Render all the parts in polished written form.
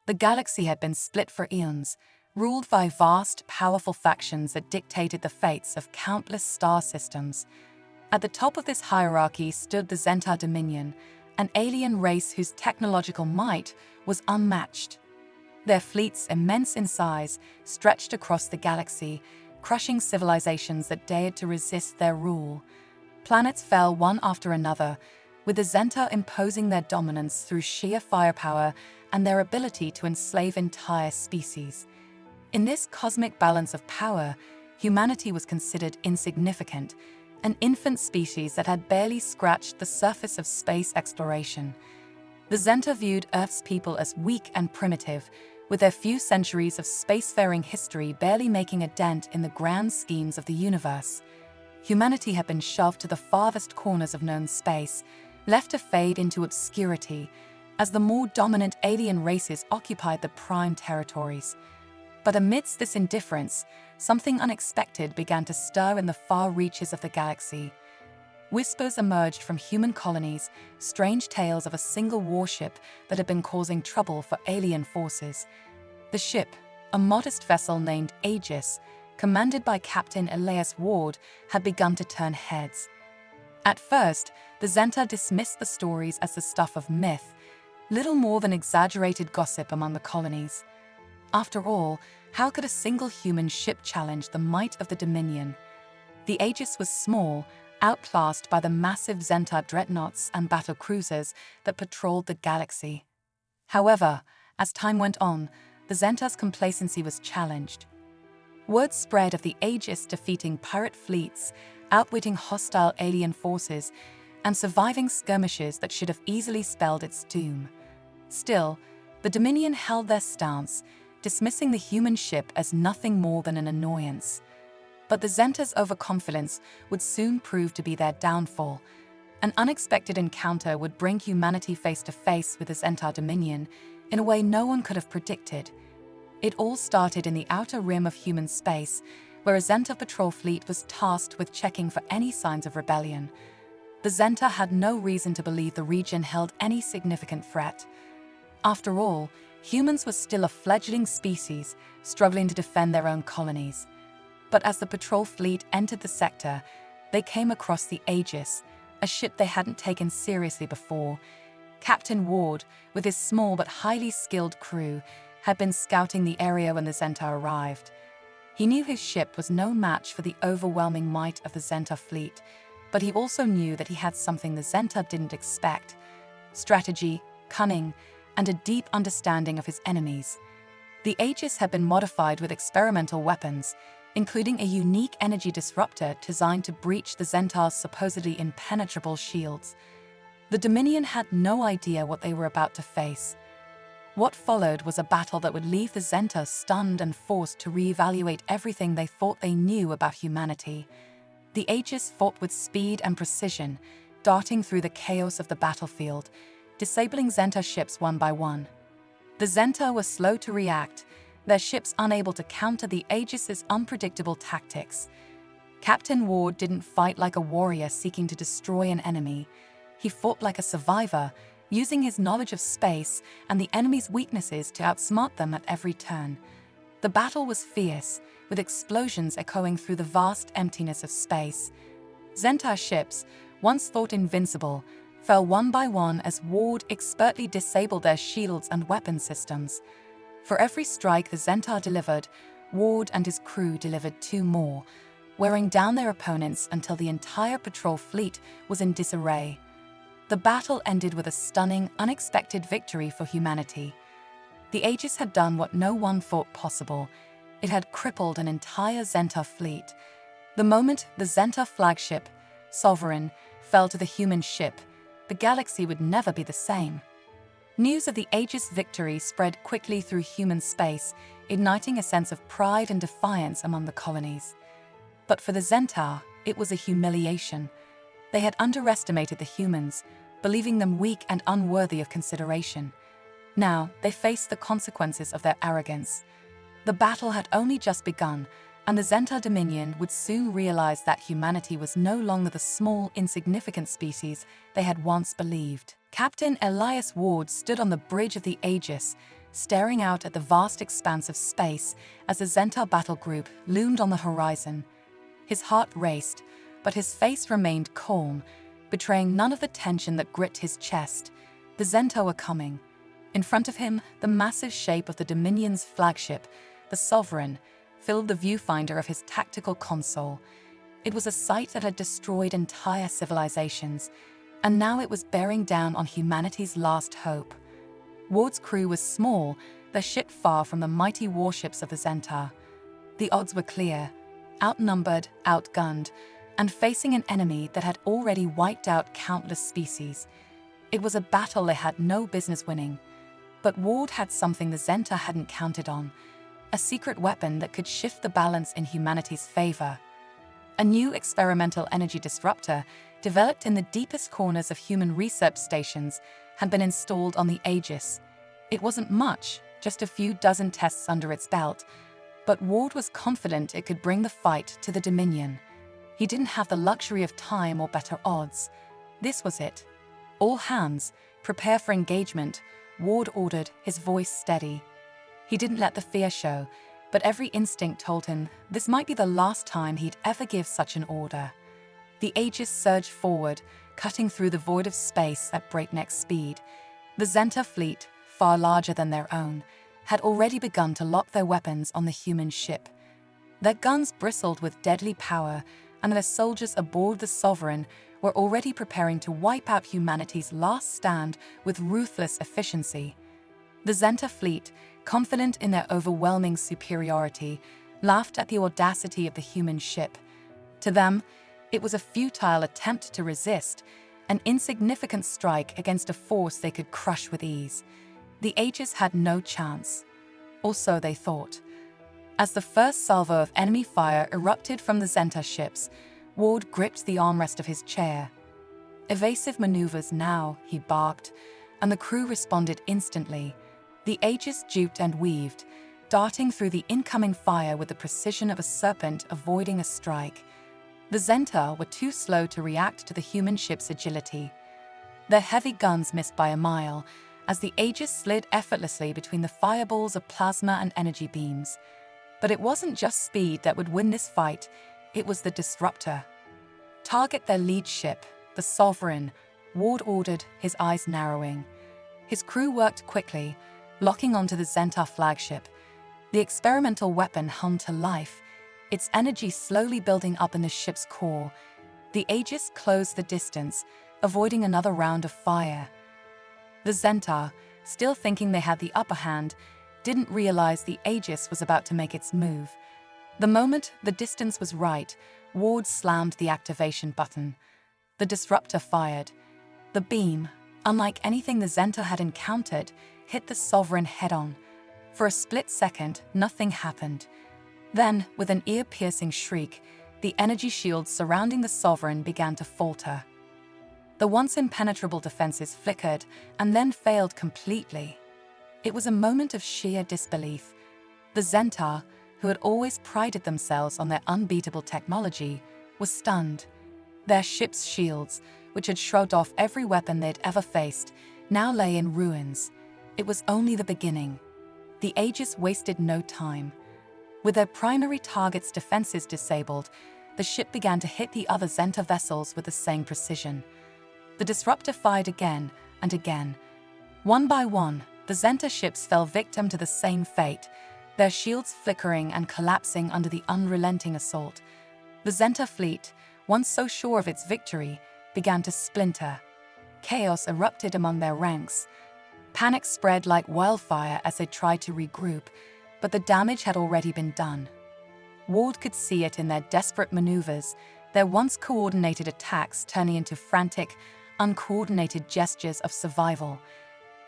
The galaxy had been split for eons, ruled by vast, powerful factions that dictated the fates of countless star systems. At the top of this hierarchy stood the Zenta Dominion, an alien race whose technological might was unmatched. Their fleets, immense in size, stretched across the galaxy, crushing civilizations that dared to resist their rule. Planets fell one after another, with the Zenta imposing their dominance through sheer firepower and their ability to enslave entire species. In this cosmic balance of power, humanity was considered insignificant, an infant species that had barely scratched the surface of space exploration. The Zenta viewed Earth's people as weak and primitive, with their few centuries of spacefaring history barely making a dent in the grand schemes of the universe. Humanity had been shoved to the farthest corners of known space, left to fade into obscurity, as the more dominant alien races occupied the prime territories. But amidst this indifference, something unexpected began to stir in the far reaches of the galaxy. Whispers emerged from human colonies, strange tales of a single warship that had been causing trouble for alien forces. The ship, a modest vessel named Aegis, commanded by Captain Elias Ward, had begun to turn heads. At first, the Zenta dismissed the stories as the stuff of myth, little more than exaggerated gossip among the colonies. After all, how could a single human ship challenge the might of the Dominion? The Aegis was small, outclassed by the massive Zenta dreadnoughts and battle cruisers that patrolled the galaxy. However, as time went on, the Zenta's complacency was challenged. Word spread of the Aegis defeating pirate fleets, outwitting hostile alien forces, and surviving skirmishes that should have easily spelled its doom. Still, the Dominion held their stance, dismissing the human ship as nothing more than an annoyance. But the Zenta's overconfidence would soon prove to be their downfall. An unexpected encounter would bring humanity face to face with the Zenta Dominion in a way no one could have predicted. It all started in the outer rim of human space, where a Zenta patrol fleet was tasked with checking for any signs of rebellion. The Zenta had no reason to believe the region held any significant threat. After all, humans were still a fledgling species, struggling to defend their own colonies. But as the patrol fleet entered the sector, they came across the Aegis, a ship they hadn't taken seriously before. Captain Ward, with his small but highly skilled crew, had been scouting the area when the Zenta arrived. He knew his ship was no match for the overwhelming might of the Zenta fleet, but he also knew that he had something the Zenta didn't expect: strategy, cunning, and a deep understanding of his enemies. The Aegis had been modified with experimental weapons, including a unique energy disruptor designed to breach the Zenta's supposedly impenetrable shields. The Dominion had no idea what they were about to face. What followed was a battle that would leave the Zenta stunned and forced to reevaluate everything they thought they knew about humanity. The Aegis fought with speed and precision, darting through the chaos of the battlefield, disabling Zenta ships one by one. The Zenta were slow to react, their ships unable to counter the Aegis's unpredictable tactics. Captain Ward didn't fight like a warrior seeking to destroy an enemy. He fought like a survivor, using his knowledge of space and the enemy's weaknesses to outsmart them at every turn. The battle was fierce, with explosions echoing through the vast emptiness of space. Zenta ships, once thought invincible, fell one by one as Ward expertly disabled their shields and weapon systems. For every strike the Zenta delivered, Ward and his crew delivered two more, wearing down their opponents until the entire patrol fleet was in disarray. The battle ended with a stunning, unexpected victory for humanity. The Aegis had done what no one thought possible. It had crippled an entire Zenta fleet. The moment the Zenta flagship, Sovereign, fell to the human ship, the galaxy would never be the same. News of the Aegis' victory spread quickly through human space, igniting a sense of pride and defiance among the colonies. But for the Zenta, it was a humiliation. They had underestimated the humans, believing them weak and unworthy of consideration. Now, they faced the consequences of their arrogance. The battle had only just begun, and the Zenta Dominion would soon realize that humanity was no longer the small, insignificant species they had once believed. Captain Elias Ward stood on the bridge of the Aegis, staring out at the vast expanse of space as the Zenta battle group loomed on the horizon. His heart raced, but his face remained calm, betraying none of the tension that gripped his chest. The Zenta were coming. In front of him, the massive shape of the Dominion's flagship, the Sovereign, filled the viewfinder of his tactical console. It was a sight that had destroyed entire civilizations, and now it was bearing down on humanity's last hope. Ward's crew was small, their ship far from the mighty warships of the Zenta. The odds were clear: outnumbered, outgunned, and facing an enemy that had already wiped out countless species. It was a battle they had no business winning. But Ward had something the Zenta hadn't counted on: a secret weapon that could shift the balance in humanity's favor. A new experimental energy disruptor, developed in the deepest corners of human research stations, had been installed on the Aegis. It wasn't much, just a few dozen tests under its belt, but Ward was confident it could bring the fight to the Dominion. He didn't have the luxury of time or better odds. This was it. "All hands, prepare for engagement," Ward ordered, his voice steady. He didn't let the fear show, but every instinct told him this might be the last time he'd ever give such an order. The Aegis surged forward, cutting through the void of space at breakneck speed. The Zenta fleet, far larger than their own, had already begun to lock their weapons on the human ship. Their guns bristled with deadly power, and their soldiers aboard the Sovereign were already preparing to wipe out humanity's last stand with ruthless efficiency. The Zenta fleet, confident in their overwhelming superiority, laughed at the audacity of the human ship. To them, it was a futile attempt to resist, an insignificant strike against a force they could crush with ease. The Aegis had no chance. Or so they thought. As the first salvo of enemy fire erupted from the Zenta ships, Ward gripped the armrest of his chair. "Evasive maneuvers now," he barked, and the crew responded instantly. The Aegis duped and weaved, darting through the incoming fire with the precision of a serpent avoiding a strike. The Zenta were too slow to react to the human ship's agility. Their heavy guns missed by a mile, as the Aegis slid effortlessly between the fireballs of plasma and energy beams. But it wasn't just speed that would win this fight, it was the disruptor. "Target their lead ship, the Sovereign," Ward ordered, his eyes narrowing. His crew worked quickly, locking onto the Zenta flagship. The experimental weapon hummed to life, its energy slowly building up in the ship's core. The Aegis closed the distance, avoiding another round of fire. The Zenta, still thinking they had the upper hand, didn't realize the Aegis was about to make its move. The moment the distance was right, Ward slammed the activation button. The disruptor fired. The beam, unlike anything the Zenta had encountered, hit the Sovereign head-on. For a split second, nothing happened. Then, with an ear-piercing shriek, the energy shields surrounding the Sovereign began to falter. The once impenetrable defenses flickered and then failed completely. It was a moment of sheer disbelief. The Zenta, who had always prided themselves on their unbeatable technology, were stunned. Their ship's shields, which had shrugged off every weapon they'd ever faced, now lay in ruins. It was only the beginning. The Aegis wasted no time. With their primary target's defenses disabled, the ship began to hit the other Zenta vessels with the same precision. The disruptor fired again and again. One by one, the Zenta ships fell victim to the same fate, their shields flickering and collapsing under the unrelenting assault. The Zenta fleet, once so sure of its victory, began to splinter. Chaos erupted among their ranks. Panic spread like wildfire as they tried to regroup, but the damage had already been done. Ward could see it in their desperate maneuvers, their once coordinated attacks turning into frantic, uncoordinated gestures of survival.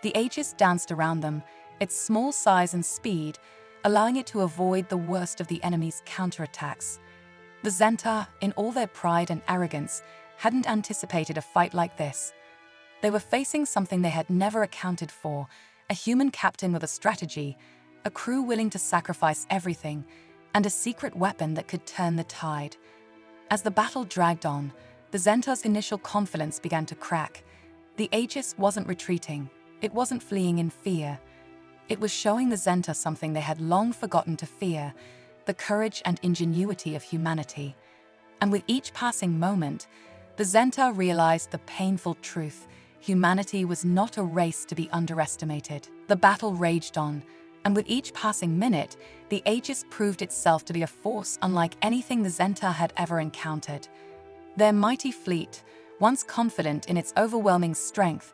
The Aegis danced around them, its small size and speed allowing it to avoid the worst of the enemy's counterattacks. The Zenta, in all their pride and arrogance, hadn't anticipated a fight like this. They were facing something they had never accounted for, a human captain with a strategy, a crew willing to sacrifice everything, and a secret weapon that could turn the tide. As the battle dragged on, the Zenta's initial confidence began to crack. The Aegis wasn't retreating. It wasn't fleeing in fear. It was showing the Zenta something they had long forgotten to fear: the courage and ingenuity of humanity. And with each passing moment, the Zenta realized the painful truth: humanity was not a race to be underestimated. The battle raged on, and with each passing minute, the Aegis proved itself to be a force unlike anything the Zenta had ever encountered. Their mighty fleet, once confident in its overwhelming strength,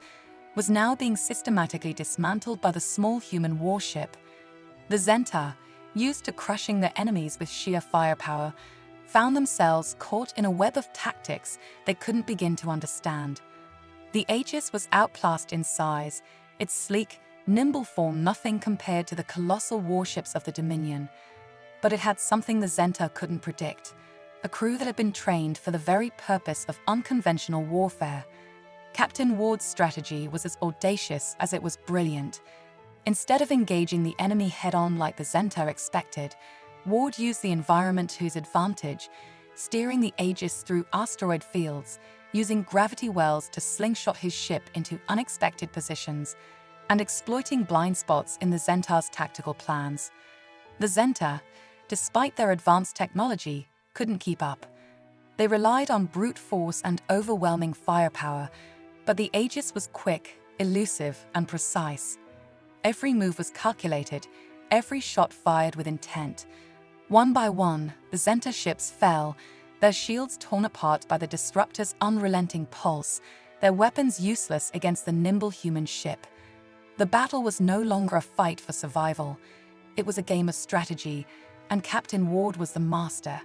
was now being systematically dismantled by the small human warship. The Zenta, used to crushing their enemies with sheer firepower, found themselves caught in a web of tactics they couldn't begin to understand. The Aegis was outclassed in size, its sleek, nimble form nothing compared to the colossal warships of the Dominion. But it had something the Zenta couldn't predict: a crew that had been trained for the very purpose of unconventional warfare. Captain Ward's strategy was as audacious as it was brilliant. Instead of engaging the enemy head-on like the Zenta expected, Ward used the environment to his advantage, steering the Aegis through asteroid fields, using gravity wells to slingshot his ship into unexpected positions, and exploiting blind spots in the Zenta's tactical plans. The Zenta, despite their advanced technology, couldn't keep up. They relied on brute force and overwhelming firepower, but the Aegis was quick, elusive, and precise. Every move was calculated, every shot fired with intent. One by one, the Zenta ships fell, their shields torn apart by the Disruptor's unrelenting pulse, their weapons useless against the nimble human ship. The battle was no longer a fight for survival. It was a game of strategy, and Captain Ward was the master.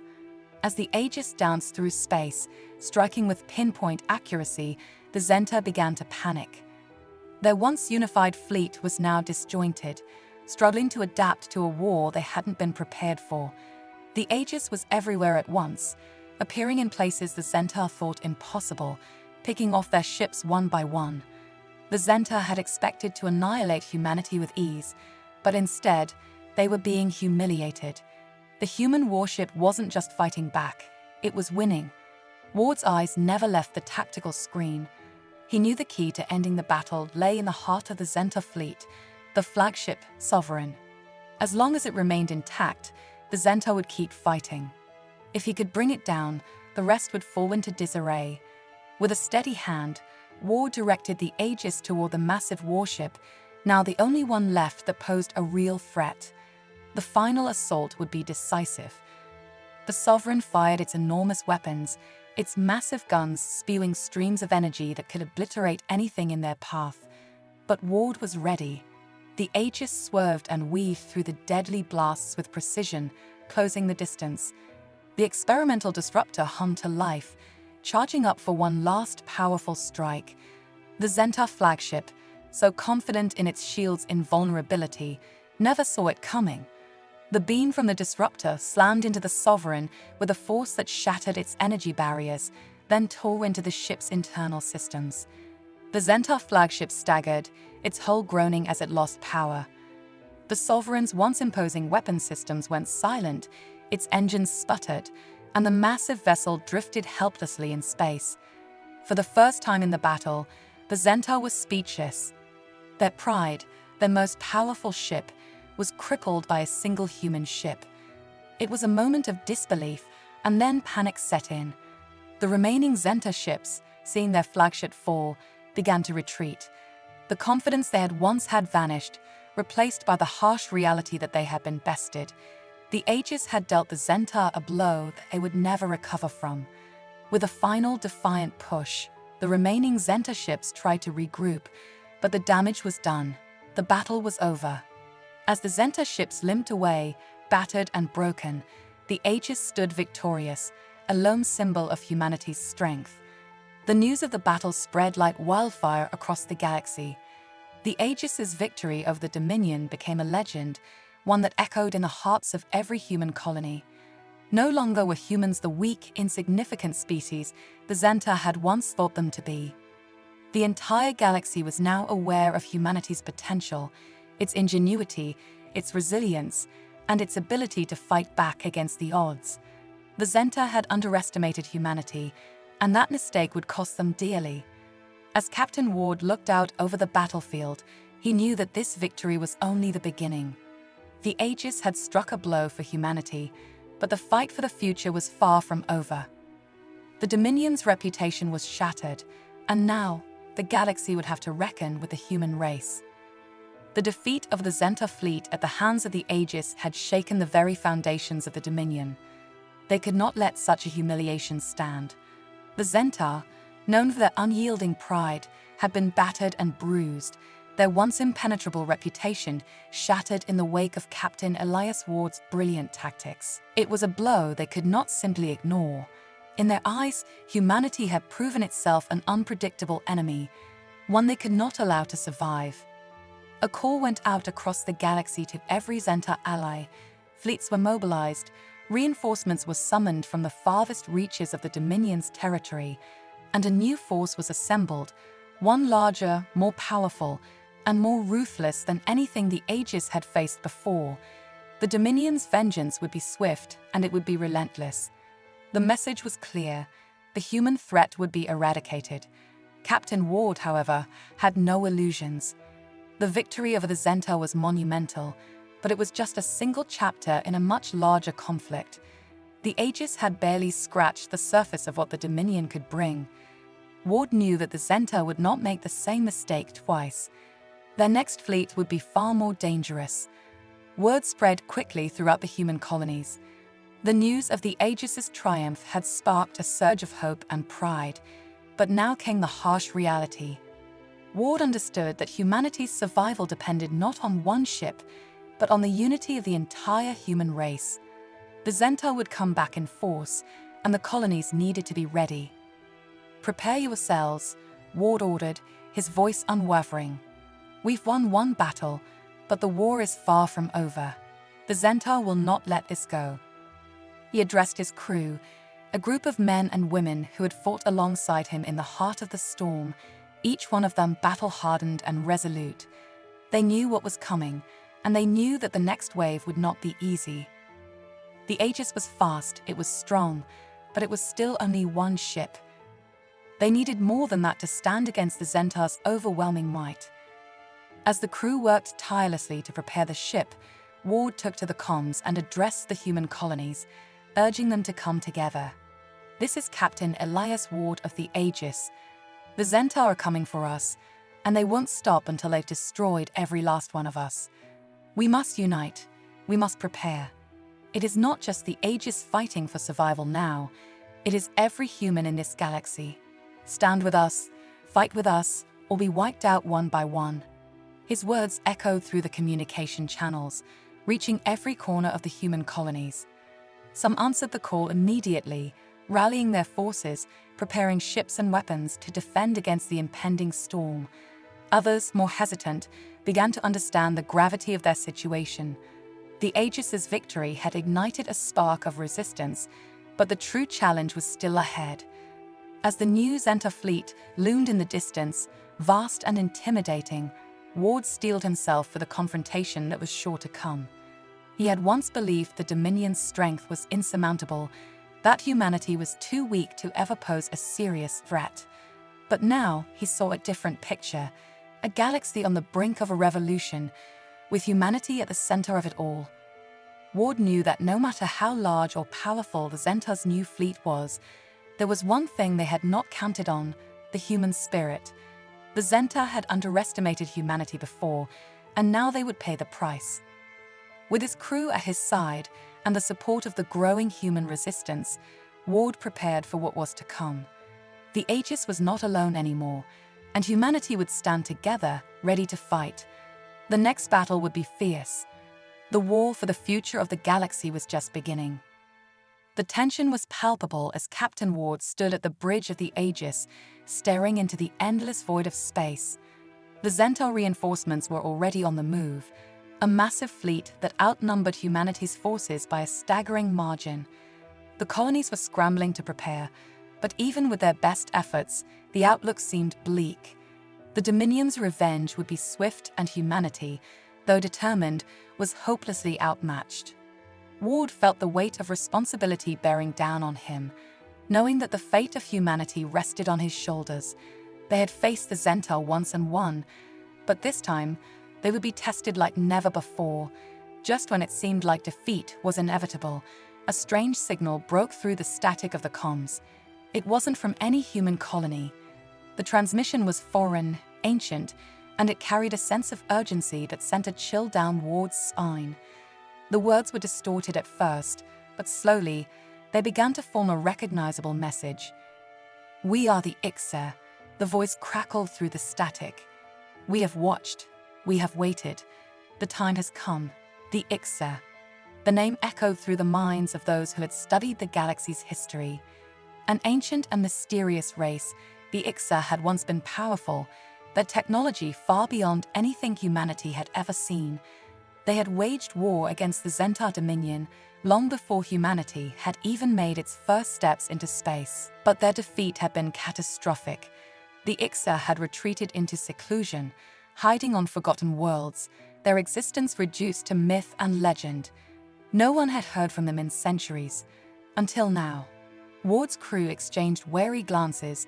As the Aegis danced through space, striking with pinpoint accuracy, the Zenta began to panic. Their once unified fleet was now disjointed, struggling to adapt to a war they hadn't been prepared for. The Aegis was everywhere at once, appearing in places the Zenta thought impossible, picking off their ships one by one. The Zenta had expected to annihilate humanity with ease, but instead, they were being humiliated. The human warship wasn't just fighting back, it was winning. Ward's eyes never left the tactical screen. He knew the key to ending the battle lay in the heart of the Zenta fleet, the flagship Sovereign. As long as it remained intact, the Zenta would keep fighting. If he could bring it down, the rest would fall into disarray. With a steady hand, Ward directed the Aegis toward the massive warship, now the only one left that posed a real threat. The final assault would be decisive. The Sovereign fired its enormous weapons, its massive guns spewing streams of energy that could obliterate anything in their path. But Ward was ready. The Aegis swerved and weaved through the deadly blasts with precision, closing the distance. The experimental disruptor hummed to life, charging up for one last powerful strike. The Zenta flagship, so confident in its shield's invulnerability, never saw it coming. The beam from the disruptor slammed into the Sovereign with a force that shattered its energy barriers, then tore into the ship's internal systems. The Zenta flagship staggered, its hull groaning as it lost power. The Sovereign's once imposing weapon systems went silent, its engines sputtered, and the massive vessel drifted helplessly in space. For the first time in the battle, the Zenta was speechless. Their pride, their most powerful ship, was crippled by a single human ship. It was a moment of disbelief, and then panic set in. The remaining Zenta ships, seeing their flagship fall, began to retreat. The confidence they had once had vanished, replaced by the harsh reality that they had been bested. The Aegis had dealt the Zenta a blow that they would never recover from. With a final defiant push, the remaining Zenta ships tried to regroup, but the damage was done. The battle was over. As the Zenta ships limped away, battered and broken, the Aegis stood victorious, a lone symbol of humanity's strength. The news of the battle spread like wildfire across the galaxy. The Aegis's victory over the Dominion became a legend, one that echoed in the hearts of every human colony. No longer were humans the weak, insignificant species the Zenta had once thought them to be. The entire galaxy was now aware of humanity's potential, its ingenuity, its resilience, and its ability to fight back against the odds. The Zenta had underestimated humanity, and that mistake would cost them dearly. As Captain Ward looked out over the battlefield, He knew that this victory was only the beginning. The Aegis had struck a blow for humanity, but the fight for the future was far from over. The Dominion's reputation was shattered, and now the galaxy would have to reckon with the human race. The defeat of the Zenta fleet at the hands of the Aegis had shaken the very foundations of the Dominion. They could not let such a humiliation stand. The Zenta, known for their unyielding pride, had been battered and bruised, their once impenetrable reputation shattered in the wake of Captain Elias Ward's brilliant tactics. It was a blow they could not simply ignore. In their eyes, humanity had proven itself an unpredictable enemy, one they could not allow to survive. A call went out across the galaxy to every Zenta ally. Fleets were mobilized, reinforcements were summoned from the farthest reaches of the Dominion's territory, and a new force was assembled, one larger, more powerful, and more ruthless than anything the Aegis had faced before. The Dominion's vengeance would be swift, and it would be relentless. The message was clear: the human threat would be eradicated. Captain Ward, however, had no illusions. The victory over the Zenta was monumental, but it was just a single chapter in a much larger conflict. The Aegis had barely scratched the surface of what the Dominion could bring. Ward knew that the Zenta would not make the same mistake twice. Their next fleet would be far more dangerous. Word spread quickly throughout the human colonies. The news of the Aegis's triumph had sparked a surge of hope and pride, but now came the harsh reality. Ward understood that humanity's survival depended not on one ship, but on the unity of the entire human race. The Zenta would come back in force, and the colonies needed to be ready. "Prepare yourselves," Ward ordered, his voice unwavering. "We've won one battle, but the war is far from over. The Zenta will not let this go." He addressed his crew, a group of men and women who had fought alongside him in the heart of the storm, each one of them battle-hardened and resolute. They knew what was coming, and they knew that the next wave would not be easy. The Aegis was fast, it was strong, but it was still only one ship. They needed more than that to stand against the Zenta's overwhelming might. As the crew worked tirelessly to prepare the ship, Ward took to the comms and addressed the human colonies, urging them to come together. "This is Captain Elias Ward of the Aegis. The Zenta are coming for us, and they won't stop until they've destroyed every last one of us. We must unite. We must prepare. It is not just the Aegis fighting for survival now. It is every human in this galaxy. Stand with us, fight with us, or be wiped out one by one." His words echoed through the communication channels, reaching every corner of the human colonies. Some answered the call immediately, rallying their forces, preparing ships and weapons to defend against the impending storm. Others, more hesitant, began to understand the gravity of their situation. The Aegis's victory had ignited a spark of resistance, but the true challenge was still ahead. As the new Zenta fleet loomed in the distance, vast and intimidating, Ward steeled himself for the confrontation that was sure to come. He had once believed the Dominion's strength was insurmountable, that humanity was too weak to ever pose a serious threat. But now he saw a different picture, a galaxy on the brink of a revolution, with humanity at the center of it all. Ward knew that no matter how large or powerful the Zenta's new fleet was, there was one thing they had not counted on: the human spirit. The Zenta had underestimated humanity before, and now they would pay the price. With his crew at his side and the support of the growing human resistance, Ward prepared for what was to come. The Aegis was not alone anymore, and humanity would stand together, ready to fight. The next battle would be fierce. The war for the future of the galaxy was just beginning. The tension was palpable as Captain Ward stood at the bridge of the Aegis, staring into the endless void of space. The Zenta reinforcements were already on the move, a massive fleet that outnumbered humanity's forces by a staggering margin. The colonies were scrambling to prepare, but even with their best efforts, the outlook seemed bleak. The Dominion's revenge would be swift, and humanity, though determined, was hopelessly outmatched. Ward felt the weight of responsibility bearing down on him, knowing that the fate of humanity rested on his shoulders. They had faced the Zenta once and won, But this time, they would be tested like never before. Just when it seemed like defeat was inevitable, a strange signal broke through the static of the comms. It wasn't from any human colony. The transmission was foreign, ancient, and it carried a sense of urgency that sent a chill down Ward's spine. The words were distorted at first, but slowly, they began to form a recognizable message. "We are the Ixer," the voice crackled through the static. "We have watched. We have waited. The time has come. The Ixer." The name echoed through the minds of those who had studied the galaxy's history. An ancient and mysterious race, the Ixer had once been powerful, their technology far beyond anything humanity had ever seen. They had waged war against the Zentar Dominion long before humanity had even made its first steps into space. But their defeat had been catastrophic. The Ixer had retreated into seclusion, hiding on forgotten worlds, their existence reduced to myth and legend. No one had heard from them in centuries, until now. Ward's crew exchanged wary glances,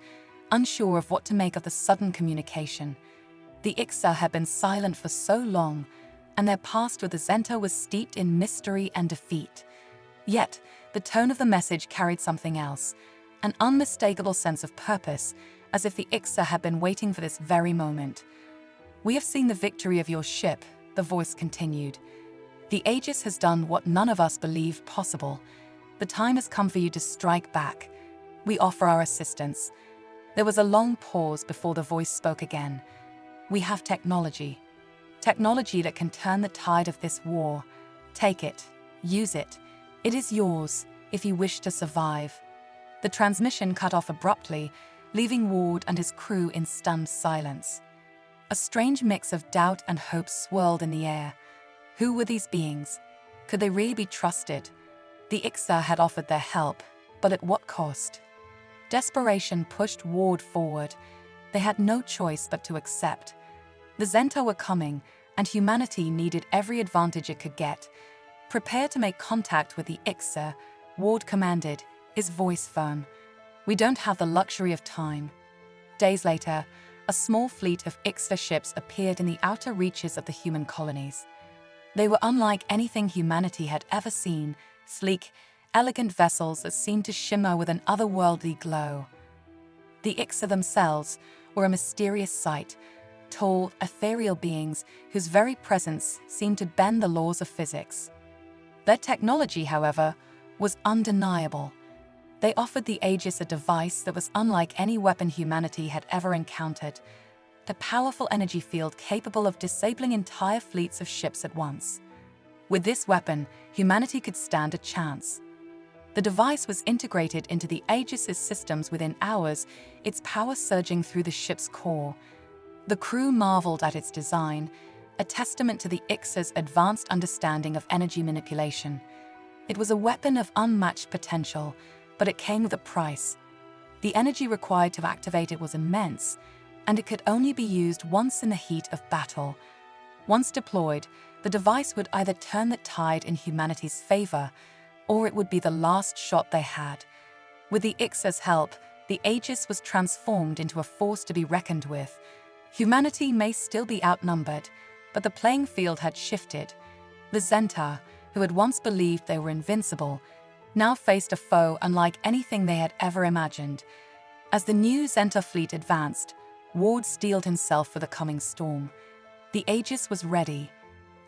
unsure of what to make of the sudden communication. The Ixer had been silent for so long, and their past with the Zentar was steeped in mystery and defeat. Yet, the tone of the message carried something else, an unmistakable sense of purpose, as if the Ixer had been waiting for this very moment. "We have seen the victory of your ship," the voice continued. "The Aegis has done what none of us believed possible. The time has come for you to strike back. We offer our assistance." There was a long pause before the voice spoke again. "We have technology. Technology that can turn the tide of this war. Take it. Use it. It is yours, if you wish to survive." The transmission cut off abruptly, leaving Ward and his crew in stunned silence. A strange mix of doubt and hope swirled in the air. Who were these beings? Could they really be trusted? The Ixer had offered their help, but at what cost? Desperation pushed Ward forward. They had no choice but to accept. The Zentar were coming, and humanity needed every advantage it could get. "Prepare to make contact with the Ixer," Ward commanded, his voice firm. "We don't have the luxury of time." Days later, a small fleet of Ixer ships appeared in the outer reaches of the human colonies. They were unlike anything humanity had ever seen, sleek, elegant vessels that seemed to shimmer with an otherworldly glow. The Ixer themselves were a mysterious sight, tall, ethereal beings whose very presence seemed to bend the laws of physics. Their technology, however, was undeniable. They offered the Aegis a device that was unlike any weapon humanity had ever encountered, a powerful energy field capable of disabling entire fleets of ships at once. With this weapon, humanity could stand a chance. The device was integrated into the Aegis's systems within hours, its power surging through the ship's core. The crew marveled at its design, a testament to the Ixer's advanced understanding of energy manipulation. It was a weapon of unmatched potential, but it came with a price. The energy required to activate it was immense, and it could only be used once in the heat of battle. Once deployed, the device would either turn the tide in humanity's favor, or it would be the last shot they had. With the Ixer's help, the Aegis was transformed into a force to be reckoned with. Humanity may still be outnumbered, but the playing field had shifted. The Zentar, who had once believed they were invincible, now faced a foe unlike anything they had ever imagined. As the new Zentar fleet advanced, Ward steeled himself for the coming storm. The Aegis was ready,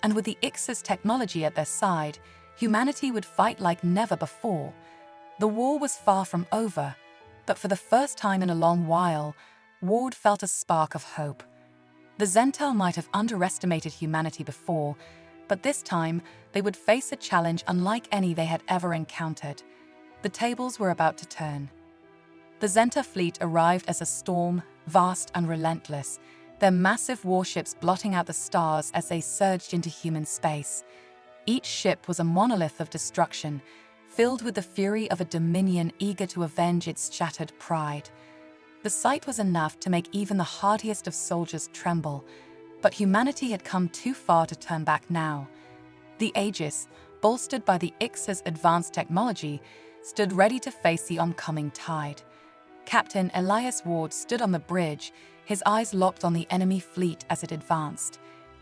and with the Ixer's technology at their side, humanity would fight like never before. The war was far from over, but for the first time in a long while, Ward felt a spark of hope. The Zentar might have underestimated humanity before, but this time they would face a challenge unlike any they had ever encountered. The tables were about to turn. The Zentar fleet arrived as a storm, vast and relentless, their massive warships blotting out the stars as they surged into human space. Each ship was a monolith of destruction, filled with the fury of a dominion eager to avenge its shattered pride. The sight was enough to make even the hardiest of soldiers tremble, but humanity had come too far to turn back now. The Aegis, bolstered by the Ixer's advanced technology, stood ready to face the oncoming tide. Captain Elias Ward stood on the bridge, his eyes locked on the enemy fleet as it advanced.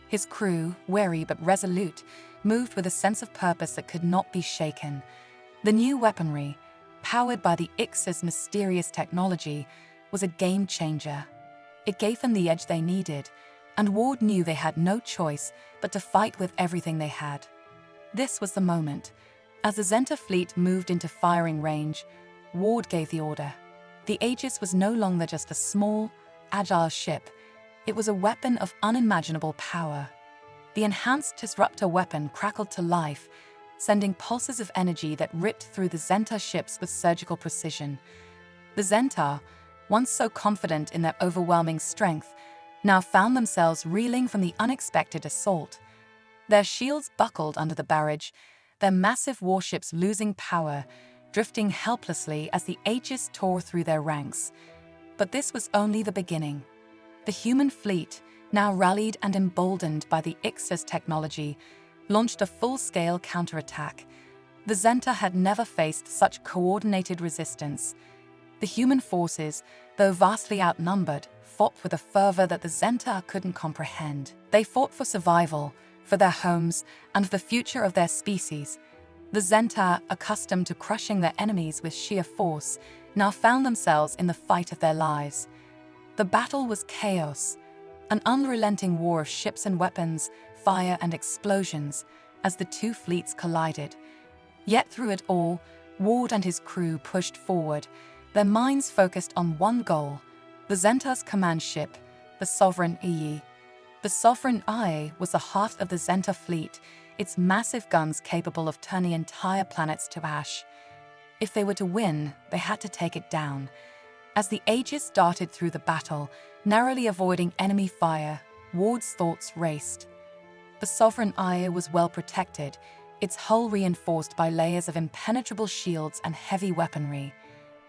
His crew, wary but resolute, moved with a sense of purpose that could not be shaken. The new weaponry, powered by the Ix's mysterious technology, was a game changer. It gave them the edge they needed, and Ward knew they had no choice but to fight with everything they had. This was the moment. As the Zenta fleet moved into firing range, Ward gave the order. The Aegis was no longer just a small, agile ship. It was a weapon of unimaginable power. The enhanced disruptor weapon crackled to life, sending pulses of energy that ripped through the Zenta ships with surgical precision. The Zenta, once so confident in their overwhelming strength, now found themselves reeling from the unexpected assault. Their shields buckled under the barrage, their massive warships losing power, drifting helplessly as the Aegis tore through their ranks. But this was only the beginning. The human fleet, now rallied and emboldened by the Ix's technology, launched a full-scale counterattack. The Zenta had never faced such coordinated resistance. The human forces, though vastly outnumbered, fought with a fervor that the Zenta couldn't comprehend. They fought for survival, for their homes, and the future of their species. The Zenta, accustomed to crushing their enemies with sheer force, now found themselves in the fight of their lives. The battle was chaos, an unrelenting war of ships and weapons, fire and explosions, as the two fleets collided. Yet through it all, Ward and his crew pushed forward, their minds focused on one goal: the Zenta's command ship, the Sovereign Eye. The Sovereign Eye was the heart of the Zenta fleet, its massive guns capable of turning entire planets to ash. If they were to win, they had to take it down. As the Aegis darted through the battle, narrowly avoiding enemy fire, Ward's thoughts raced. The Sovereign Eye was well protected, its hull reinforced by layers of impenetrable shields and heavy weaponry.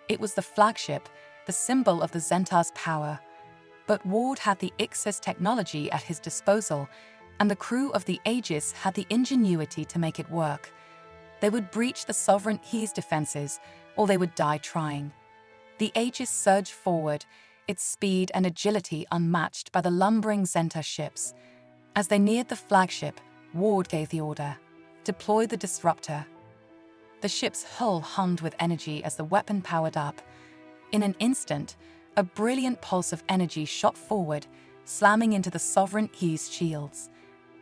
It was the flagship, the symbol of the Zenta's power. But Ward had the Ix's technology at his disposal, and the crew of the Aegis had the ingenuity to make it work. They would breach the Sovereign Eye's defenses, or they would die trying. The Aegis surged forward, its speed and agility unmatched by the lumbering Zenta ships. As they neared the flagship, Ward gave the order: deploy the disruptor. The ship's hull hummed with energy as the weapon powered up. In an instant, a brilliant pulse of energy shot forward, slamming into the Sovereign Eye's shields.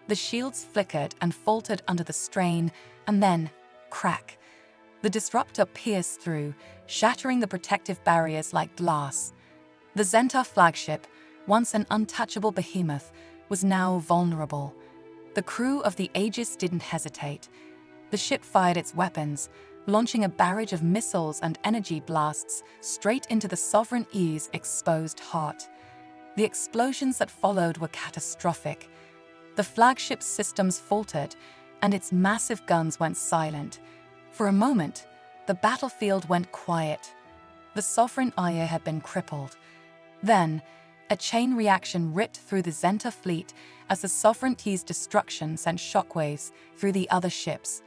The shields flickered and faltered under the strain, and then, crack! The disruptor pierced through, shattering the protective barriers like glass. The Zenta flagship, once an untouchable behemoth, was now vulnerable. The crew of the Aegis didn't hesitate. The ship fired its weapons, launching a barrage of missiles and energy blasts straight into the Sovereign Eye's exposed heart. The explosions that followed were catastrophic. The flagship's systems faltered, and its massive guns went silent. For a moment, the battlefield went quiet. The Sovereign Eye had been crippled. Then, a chain reaction ripped through the Zenta fleet as the Sovereign Eye's destruction sent shockwaves through the other ships.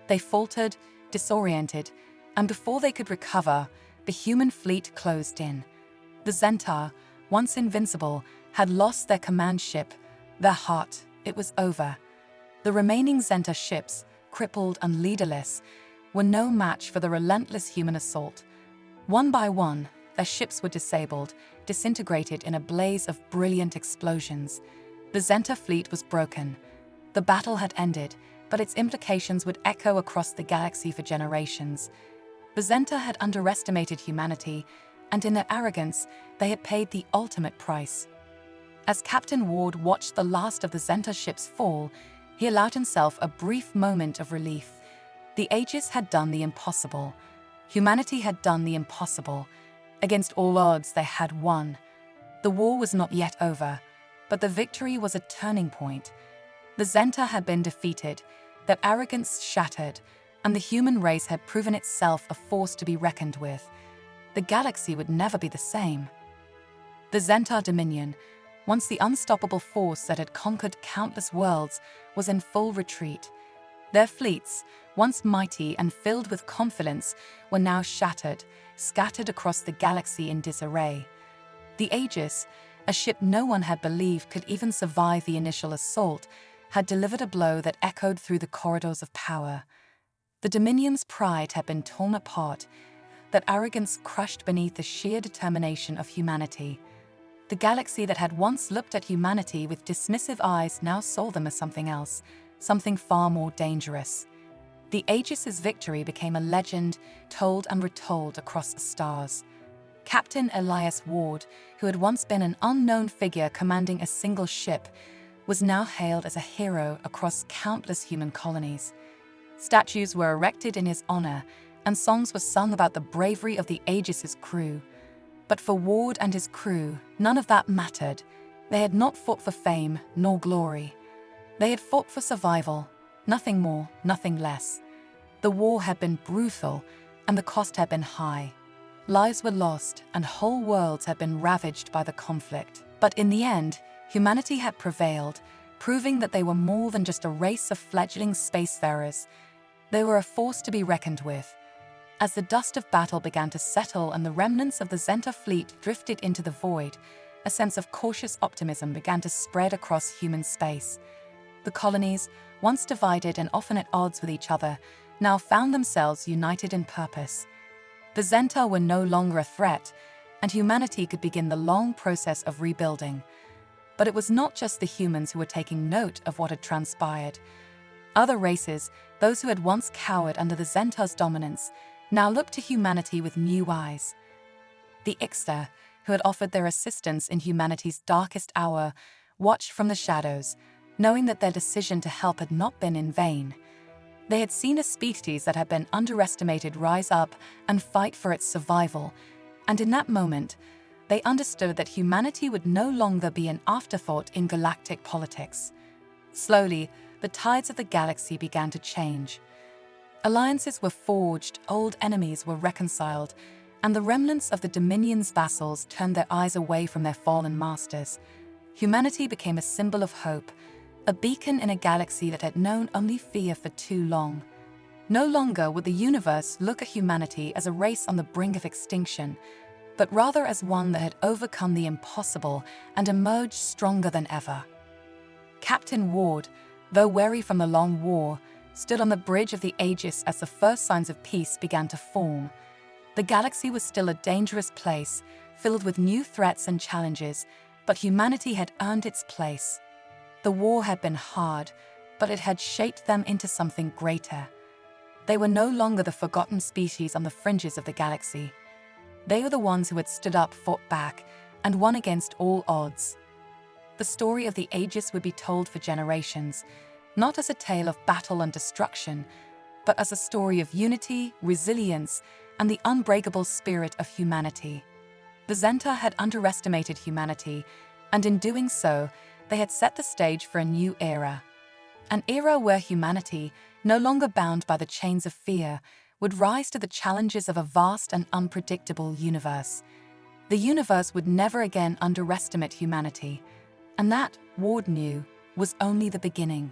They faltered, disoriented, and before they could recover, the human fleet closed in. The Zenta, once invincible, had lost their command ship, their heart. It was over. The remaining Zenta ships, crippled and leaderless, were no match for the relentless human assault. One by one, their ships were disabled, disintegrated in a blaze of brilliant explosions. The Zenta fleet was broken. The battle had ended, but its implications would echo across the galaxy for generations. The Zenta had underestimated humanity, and in their arrogance, they had paid the ultimate price. As Captain Ward watched the last of the Zenta ships fall, he allowed himself a brief moment of relief. The Aegis had done the impossible. Humanity had done the impossible. Against all odds, they had won. The war was not yet over, but the victory was a turning point. The Zenta had been defeated, their arrogance shattered, and the human race had proven itself a force to be reckoned with. The galaxy would never be the same. The Zenta Dominion, once the unstoppable force that had conquered countless worlds, was in full retreat. Their fleets, once mighty and filled with confidence, were now shattered, scattered across the galaxy in disarray. The Aegis, A ship no one had believed could even survive the initial assault had delivered a blow that echoed through the corridors of power. The Dominion's pride had been torn apart, that arrogance crushed beneath the sheer determination of humanity. The galaxy that had once looked at humanity with dismissive eyes now saw them as something else, something far more dangerous. The Aegis's victory became a legend told and retold across the stars. Captain Elias Ward, who had once been an unknown figure commanding a single ship, was now hailed as a hero across countless human colonies. Statues were erected in his honor, and songs were sung about the bravery of the Aegis's crew. But for Ward and his crew, none of that mattered. They had not fought for fame nor glory. They had fought for survival, nothing more, nothing less. The war had been brutal, and the cost had been high. Lives were lost, and whole worlds had been ravaged by the conflict. But in the end, humanity had prevailed, proving that they were more than just a race of fledgling spacefarers. They were a force to be reckoned with. As the dust of battle began to settle and the remnants of the Zenta fleet drifted into the void, a sense of cautious optimism began to spread across human space. The colonies, once divided and often at odds with each other, now found themselves united in purpose. The Zenta were no longer a threat, and humanity could begin the long process of rebuilding. But it was not just the humans who were taking note of what had transpired. Other races, those who had once cowered under the Zenta's dominance, now looked to humanity with new eyes. The Ixta, who had offered their assistance in humanity's darkest hour, watched from the shadows, knowing that their decision to help had not been in vain. They had seen a species that had been underestimated rise up and fight for its survival, and in that moment, they understood that humanity would no longer be an afterthought in galactic politics. Slowly, the tides of the galaxy began to change. Alliances were forged, old enemies were reconciled, and the remnants of the Dominion's vassals turned their eyes away from their fallen masters. Humanity became a symbol of hope, a beacon in a galaxy that had known only fear for too long. No longer would the universe look at humanity as a race on the brink of extinction, but rather as one that had overcome the impossible and emerged stronger than ever. Captain Ward, though weary from the long war, stood on the bridge of the Aegis as the first signs of peace began to form. The galaxy was still a dangerous place, filled with new threats and challenges, but humanity had earned its place. The war had been hard, but it had shaped them into something greater. They were no longer the forgotten species on the fringes of the galaxy. They were the ones who had stood up, fought back, and won against all odds. The story of the Aegis would be told for generations, not as a tale of battle and destruction, but as a story of unity, resilience, and the unbreakable spirit of humanity. The Zenta had underestimated humanity, and in doing so, they had set the stage for a new era. An era where humanity, no longer bound by the chains of fear, would rise to the challenges of a vast and unpredictable universe. The universe would never again underestimate humanity, and that, Ward knew, was only the beginning.